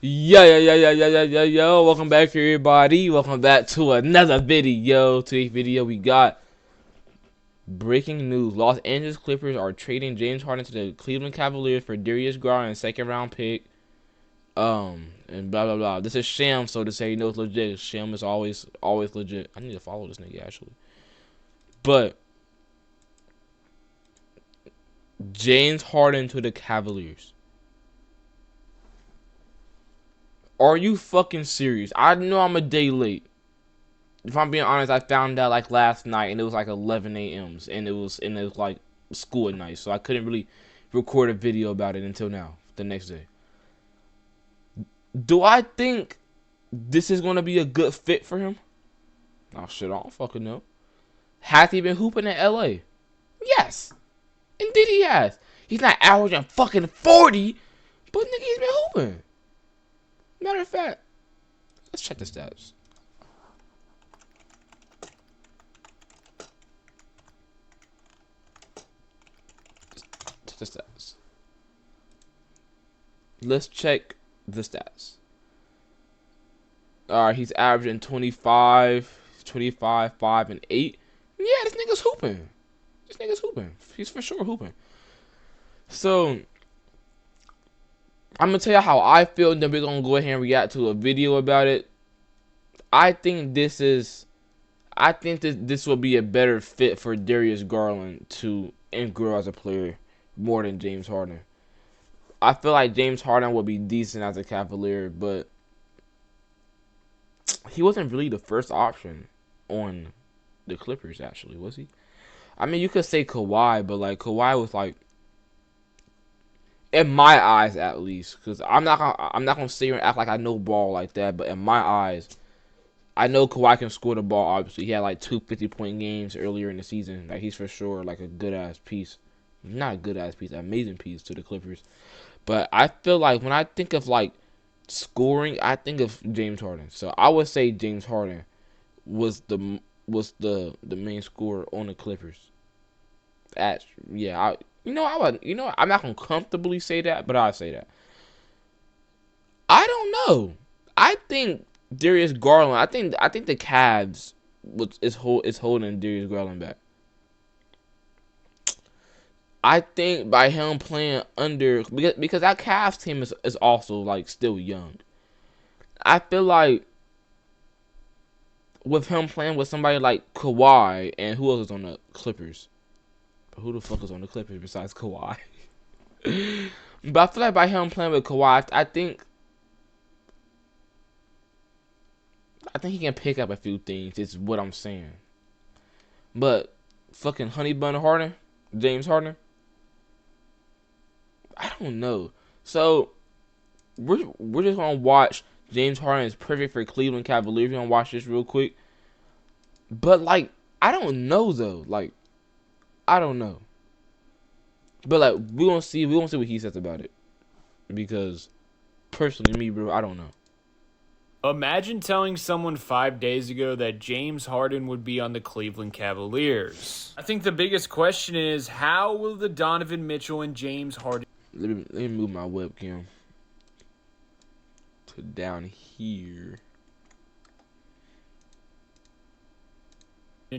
Yo, welcome back everybody. Welcome back to another video. Today's video we got breaking news. Los Angeles Clippers are trading James Harden to the Cleveland Cavaliers for Darius Garland, second round pick. And blah blah blah. This is sham, so to say, you know it's legit. Sham is always legit. I need to follow this nigga actually. But James Harden to the Cavaliers. Are you fucking serious? I know I'm a day late. If I'm being honest, I found out like last night, and it was like 11 a.m. and it was like school at night, so I couldn't really record a video about it until now, the next day. Do I think this is gonna be a good fit for him? Oh shit, I don't fucking know. Has he been hooping in LA? Yes, indeed he has. He's not averaging fucking 40, but nigga, he's been hooping. Matter of fact, let's check the stats. The stats. Let's check the stats. Alright, he's averaging 25, 5, and 8. Yeah, this nigga's hooping. He's for sure hooping. So, I'm going to tell you how I feel, and then we're going to go ahead and react to a video about it. I think this will be a better fit for Darius Garland to grow as a player more than James Harden. I feel like James Harden would be decent as a Cavalier, but he wasn't really the first option on the Clippers, actually, was he? I mean, you could say Kawhi, but like Kawhi was like, in my eyes at least, because I'm not gonna sit here and act like I know ball like that, but in my eyes, I know Kawhi can score the ball. Obviously, he had like 2 50-point games earlier in the season. Like he's for sure like a good ass piece, not a good ass piece, an amazing piece to the Clippers. But I feel like when I think of like scoring, I think of James Harden. So I would say James Harden was the main scorer on the Clippers. I'm not gonna comfortably say that, but I'd say that. I don't know. I think Darius Garland. I think the Cavs is holding Darius Garland back. I think by him playing under, because that Cavs team is also like still young. I feel like with him playing with somebody like Kawhi, and who else is on the Clippers? Who the fuck is on the Clippers besides Kawhi? But I feel like by him playing with Kawhi, I think he can pick up a few things. Is what I'm saying. But fucking Honey Bun Harden, James Harden, I don't know. So we're just gonna watch James Harden is perfect for Cleveland Cavaliers. We're gonna watch this real quick. But like, I don't know though. Like, I don't know. But like, we're gonna see what he says about it. Because personally, me, bro, I don't know. Imagine telling someone 5 days ago that James Harden would be on the Cleveland Cavaliers. I think the biggest question is, how will the Donovan Mitchell and James Harden... Let me move my webcam to down here.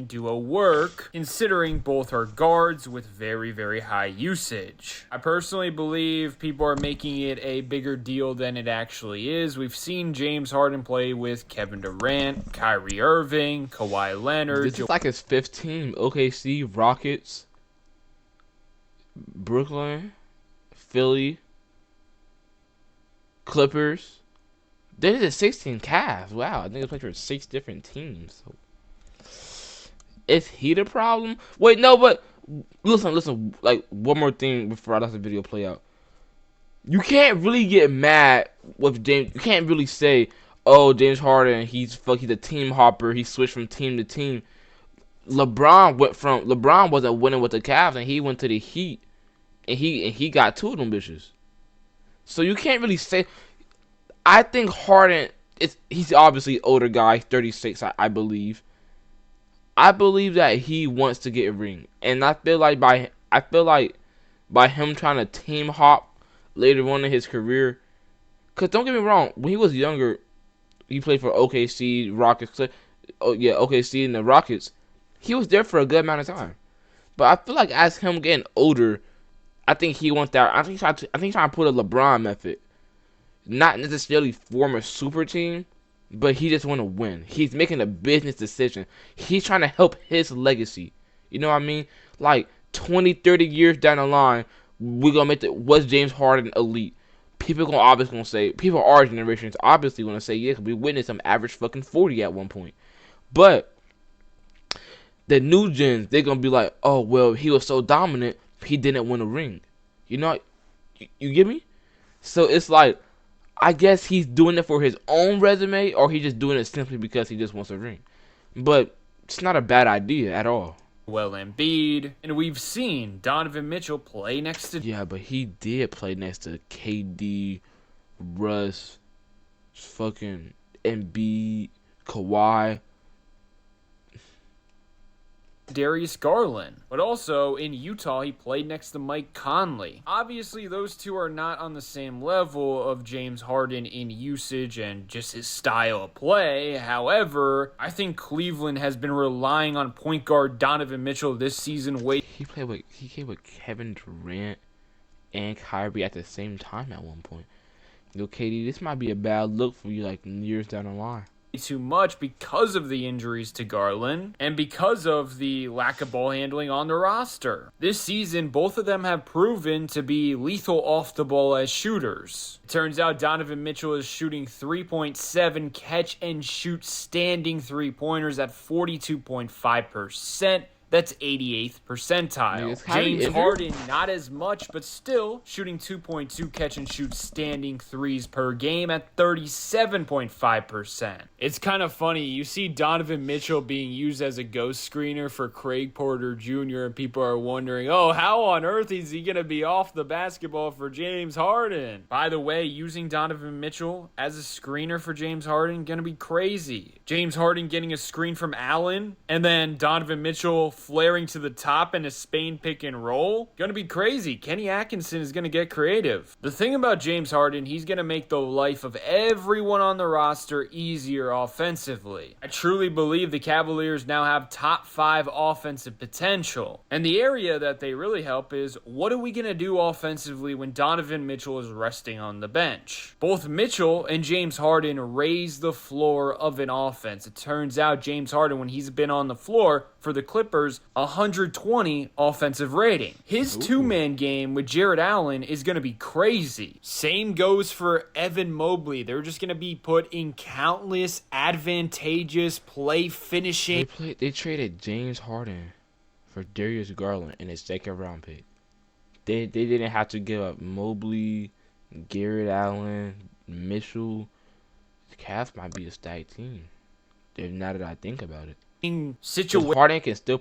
duo work, considering both are guards with very, very high usage. I personally believe people are making it a bigger deal than it actually is. We've seen James Harden play with Kevin Durant, Kyrie Irving, Kawhi Leonard. This is like his 5th team. OKC, Rockets, Brooklyn, Philly, Clippers. Then it's a 16 Cavs. Wow, I think it's played for 6 different teams. Is he the problem? Wait, no, but listen. Like, one more thing before I let the video play out. You can't really get mad with James. You can't really say, "Oh, James Harden, he's a team hopper. He switched from team to team." LeBron wasn't winning with the Cavs, and he went to the Heat, and he got 2 of them bitches. So you can't really say. I think Harden he's obviously an older guy, 36, I believe. I believe that he wants to get a ring, and I feel like by him trying to team hop later on in his career Cause don't get me wrong, when he was younger, he played for OKC, Rockets. Oh yeah, OKC and the Rockets. He was there for a good amount of time. But I feel like as him getting older, I think he wants that. I think he's trying to put a LeBron method, not necessarily form a super team, but he just want to win. He's making a business decision. He's trying to help his legacy. You know what I mean? Like 20, 30 years down the line, we're gonna make was James Harden elite? People gonna obviously gonna say, people our generation is obviously gonna say, yeah, 'cause we witnessed him average fucking 40 at one point. But the new gens, they're gonna be like, oh well, he was so dominant, he didn't win a ring. You know, you get me? So it's like, I guess he's doing it for his own resume, or he's just doing it simply because he just wants a ring. But it's not a bad idea at all. Well, Embiid, and we've seen Donovan Mitchell play next to... Yeah, but he did play next to KD, Russ, fucking Embiid, Kawhi. Darius Garland. But also, in Utah, he played next to Mike Conley. Obviously, those two are not on the same level of James Harden in usage and just his style of play. However, I think Cleveland has been relying on point guard Donovan Mitchell this season. He came with Kevin Durant and Kyrie at the same time at one point. Yo, KD, this might be a bad look for you like years down the line. Too much because of the injuries to Garland and because of the lack of ball handling on the roster. This season, both of them have proven to be lethal off the ball as shooters. It turns out Donovan Mitchell is shooting 3.7 catch and shoot standing three-pointers at 42.5%. That's 88th percentile. James Harden, not as much, but still shooting 2.2 catch and shoot standing threes per game at 37.5%. It's kind of funny. You see Donovan Mitchell being used as a ghost screener for Craig Porter Jr., and people are wondering, oh, how on earth is he going to be off the basketball for James Harden? By the way, using Donovan Mitchell as a screener for James Harden, going to be crazy. James Harden getting a screen from Allen, and then Donovan Mitchell flaring to the top in a Spain pick and roll. Gonna be crazy. Kenny Atkinson is gonna get creative. The thing about James Harden, he's gonna make the life of everyone on the roster easier offensively. I truly believe the Cavaliers now have top 5 offensive potential. And the area that they really help is, what are we gonna do offensively when Donovan Mitchell is resting on the bench? Both Mitchell and James Harden raise the floor of an offense. It turns out James Harden, when he's been on the floor for the Clippers, 120 offensive rating. His two-man game with Jared Allen is going to be crazy. Same goes for Evan Mobley. They're just going to be put in countless advantageous play finishing. They traded James Harden for Darius Garland in his second-round pick. They didn't have to give up Mobley, Garrett Allen, Mitchell. The Cavs might be a stacked team. Now that I think about it. Harden can still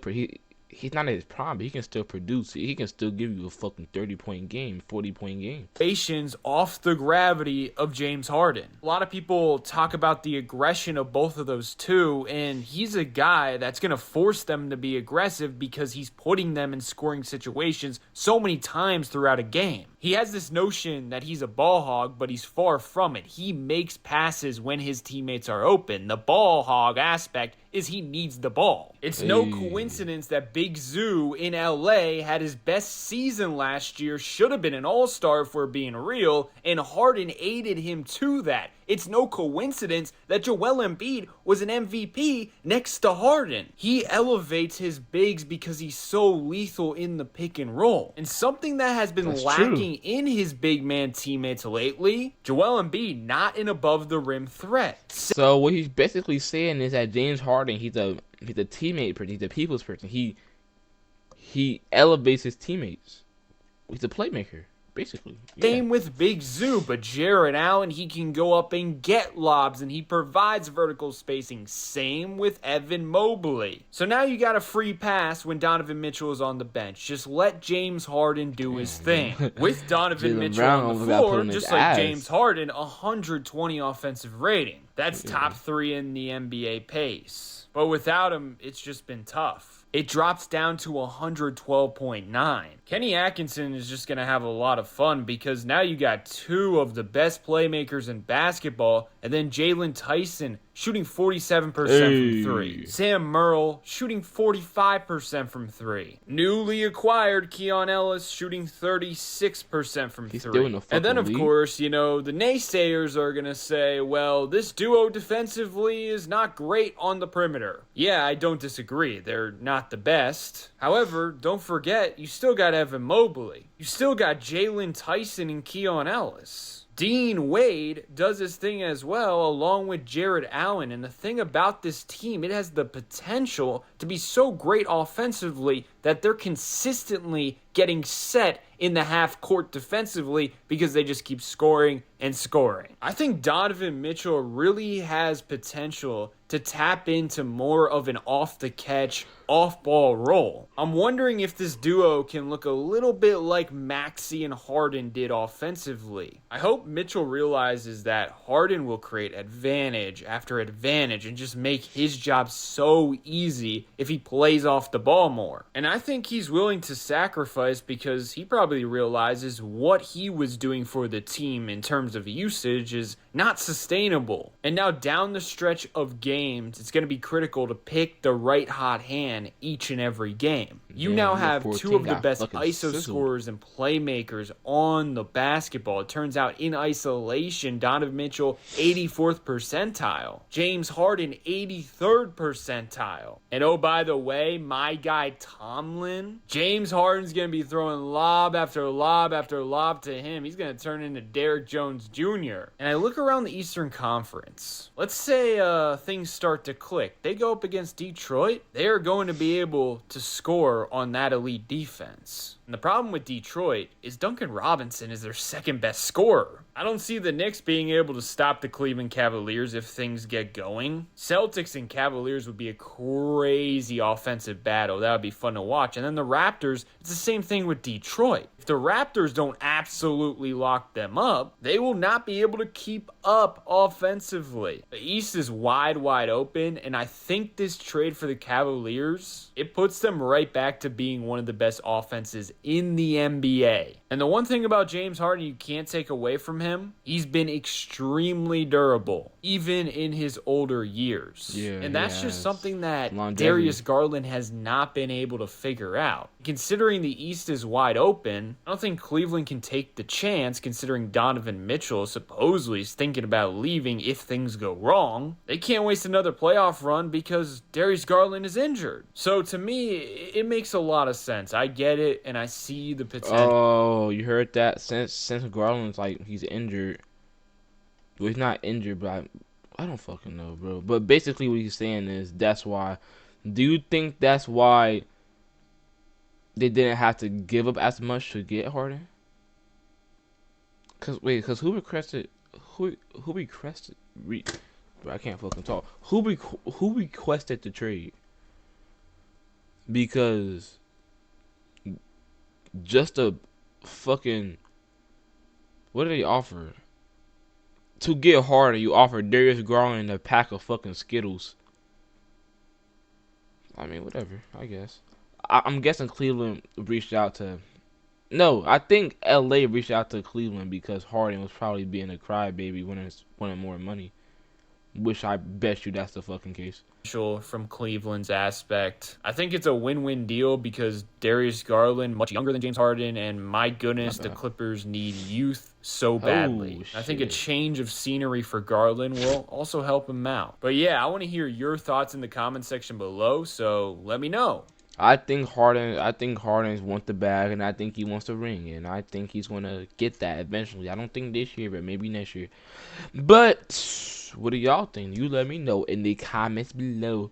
he's not at his prime, but he can still produce. He can still give you a fucking 30-point game, 40-point game. Patience off the gravity of James Harden. A lot of people talk about the aggression of both of those two, and he's a guy that's going to force them to be aggressive because he's putting them in scoring situations so many times throughout a game. He has this notion that he's a ball hog, but he's far from it. He makes passes when his teammates are open. The ball hog aspect is he needs the ball. It's no coincidence that Big Zoo in LA had his best season last year, should have been an all-star if we're being real, and Harden aided him to that. It's no coincidence that Joel Embiid was an MVP next to Harden. He elevates his bigs because he's so lethal in the pick and roll. And something that has been lacking in his big man teammates lately, Joel Embiid not an above the rim threat. So what he's basically saying is that James Harden, he's a teammate person, he's a people's person. He elevates his teammates. He's a playmaker. Basically. Yeah. Same with Big Zoo, but Jared Allen, he can go up and get lobs, and he provides vertical spacing. Same with Evan Mobley. So now you got a free pass when Donovan Mitchell is on the bench. Just let James Harden do his thing. With Donovan Mitchell on the floor, just like James Harden, 120 offensive rating. That's top 3 in the NBA pace. But without him, it's just been tough. it drops down to 112.9. Kenny Atkinson is just going to have a lot of fun because now you got two of the best playmakers in basketball, and then Jalen Tyson shooting 47% from three. Sam Merle shooting 45% from three. Newly acquired Keon Ellis shooting 36% from three. And then, of course, you know, the naysayers are going to say, well, this duo defensively is not great on the perimeter. Yeah, I don't disagree. They're not the best. However, don't forget, you still got Evan Mobley. You still got Jalen Tyson and Keon Ellis. Dean Wade does his thing as well, along with Jared Allen. And the thing about this team, it has the potential to be so great offensively that they're consistently getting set in the half court defensively because they just keep scoring and scoring. I think Donovan Mitchell really has potential to tap into more of an off-the-catch, off-ball role. I'm wondering if this duo can look a little bit like Maxey and Harden did offensively. I hope Mitchell realizes that Harden will create advantage after advantage and just make his job so easy if he plays off the ball more. And I think he's willing to sacrifice because he probably realizes what he was doing for the team in terms of usage is not sustainable. And now down the stretch of games, it's going to be critical to pick the right hot hand each and every game. You now have two of the best ISO scorers and playmakers on the basketball. It turns out in isolation, Donovan Mitchell, 84th percentile. James Harden, 83rd percentile. And oh, by the way, my guy Tomlin, James Harden's going to be throwing lob after lob after lob to him. He's going to turn into Derrick Jones Jr. And I look around the Eastern Conference. Let's say things start to click. They go up against Detroit. They are going to be able to score on that elite defense. And the problem with Detroit is Duncan Robinson is their second best scorer. I don't see the Knicks being able to stop the Cleveland Cavaliers if things get going. Celtics and Cavaliers would be a crazy offensive battle. That would be fun to watch. And then the Raptors, it's the same thing with Detroit. If the Raptors don't absolutely lock them up, they will not be able to keep up offensively. The East is wide open, and I think this trade for the Cavaliers, it puts them right back to being one of the best offenses in the NBA. And the one thing about James Harden you can't take away from him, he's been extremely durable, even in his older years. And that's just something that Darius Garland has not been able to figure out. Considering the East is wide open, I don't think Cleveland can take the chance, considering Donovan Mitchell supposedly is thinking about leaving if things go wrong. They can't waste another playoff run because Darius Garland is injured. So to me, it makes a lot of sense. I get it, and I see the potential. Oh, you heard that? Since Garland's like he's injured. Well, he's not injured, but I don't fucking know, bro. But basically, what he's saying is that's why. Do you think that's why they didn't have to give up as much to get Harden? Cause who requested? Who requested? Bro, I can't fucking talk. Who requested the trade? Because just a fucking, what did they offer? To get Harden, you offer Darius Garland a pack of fucking Skittles. I mean, whatever, I guess. I'm guessing Cleveland reached out to... No, I think LA reached out to Cleveland because Harden was probably being a crybaby wanting more money. Which I bet you that's the fucking case. From Cleveland's aspect, I think it's a win-win deal because Darius Garland, much younger than James Harden, and my goodness, the Clippers need youth so badly. I think a change of scenery for Garland will also help him out. But yeah, I want to hear your thoughts in the comment section below, so let me know. I think Harden wants the bag, and I think he wants the ring, and I think he's gonna get that eventually. I don't think this year, but maybe next year. But what do y'all think? You let me know in the comments below.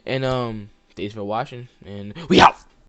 And thanks for watching, and we out.